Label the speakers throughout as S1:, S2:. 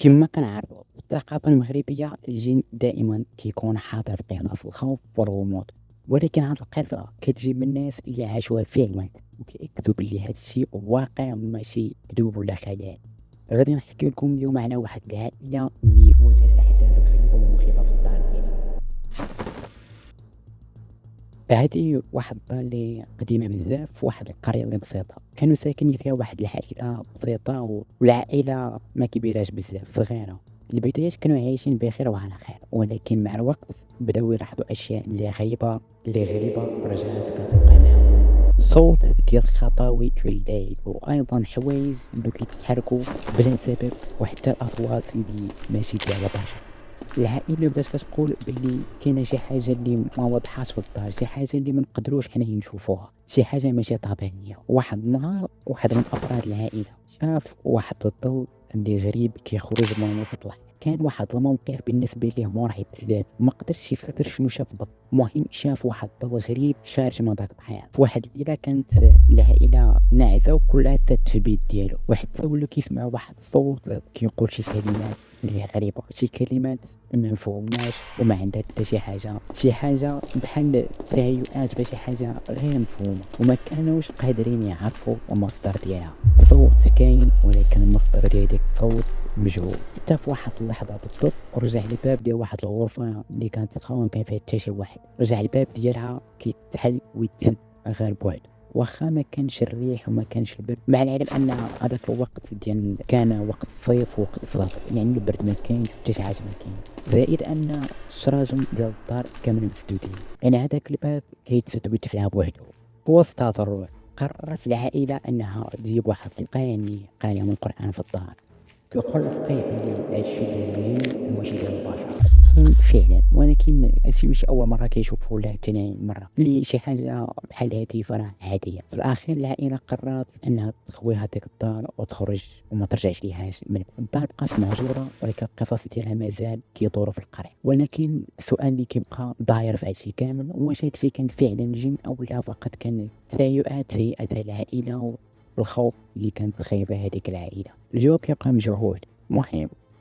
S1: كما كنعرفوا في الثقافة المغربية الجن دائما كيكون حاضر في قصص الخوف والغموض، ولكن هاد القصة كتجي من الناس اللي عاشوها فعلا وكيأكدوا بلي هاد الشيء واقع ماشي كذوب ولا خيال. غادي نحكي لكم اليوم على واحد العائلة اللي واجهت أحداث غريبة ومخيفة في الدار ديالها. هادي واحد الدار اللي قديمة بزاف في واحد القرية اللي بسيطة، كانوا ساكنين فيها واحد العائلة بسيطة والعائلة ما كبيراش بزاف، صغيرة. البدايات كانوا عايشين بخير وعلى خير، ولكن مع الوقت بداو يلاحظوا أشياء اللي غريبة رجعت كتوقع معاهم. صوت ديال الخطاوي في الليل، وأيضا حوايج اللي كيتحركوا بلا سبب، وحتى الأصوات اللي ماشي ديال البشر. العائلة بدات كتقول بلي كاينة شي حاجة اللي ما واضحاش في الدار، شي حاجة اللي ما نقدروش حنايا نشوفوها، شي حاجة ماشي طبيعية. واحد النهار واحد من أفراد العائلة شاف واحد الضوء اللي غريب كيخرج من وسط الحياة. كان واحد الموقف بالنسبة ليه مرعب بزاف، ما قدرش يفسر شنو شاف بالضبط. المهم شاف واحد الضوء غريب خارج من داك الحياة. في واحد الليلة كانت العائلة ناعسة وكلها فات في البيت ديالو، وحتى ولاو كيسمعوا واحد الصوت كيقول شي كلمات اللي هي غريبة، شي كلمات ما مفهومناش وما عندها حتى شي حاجة بحال تهيؤات باش شي حاجة غير مفهومة، وما كانوش قادرين يعرفوا المصدر ديالها. الصوت كاين ولكن المصدر ديال ديك الصوت مجهول. حتى في واحد اللحظة بالضبط رجع الباب ديال واحد الغرفة اللي كانت سخا وما كان فيها حتى شي واحد، رجع الباب ديالها كيتحل ويتسد غير بوحدو، واخا ما كانش الريح وما كانش البرد، مع العلم ان هذاك الوقت ديال كان وقت الصيف ووقت الصيف، يعني البرد ما كاينش وحتى شي حاجه ما كاين، زائد ان الشراجم ديال الدار كامل مسدودين، يعني هذاك الباب كيتسد ويتحل بوحدو. في وسط هذا الروع قررت العائله انها تجيب واحد القارئ اللي يقرا لهم القران في الدار. كيقول الفقيه بلي هادشي ديال الجن ماشي ديال البشر فعلا، ولكن هادشي ماشي اول مره كيشوفو ولا ثاني مره اللي شي حاجه بحال هادي فراه عاديه. في الاخير العائله قررت انها تخوي هذيك الدار وتخرج وما ترجعش ليهاش من الدار. بقات مهجوره ولكن القصص ديالها مازال كيدوروا في القريه، ولكن السؤال اللي كيبقى داير في هادشي كامل واش هادشي كان فعلا جن او لا فقط كان تهيؤات في العائله والخوف اللي كانت خايبة هذيك العائلة. الجواب كيبقى مجهول.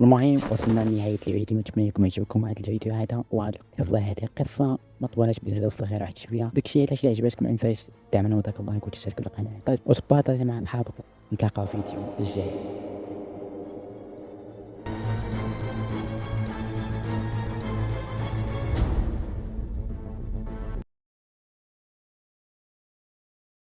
S1: المهم وصلنا لنهاية الفيديو، نتمنى لكم يعجبكم هذا الفيديو هذا والله هذه قصة ما طولش بزاف، صغيرة واحد شوية. داكشي علاش إلا عجبتك ما تنساش تعملوا داك اللايك وتشترك في القناة وتبارطاجي مع صحابك. نتلاقاو في الفيديو الجاي.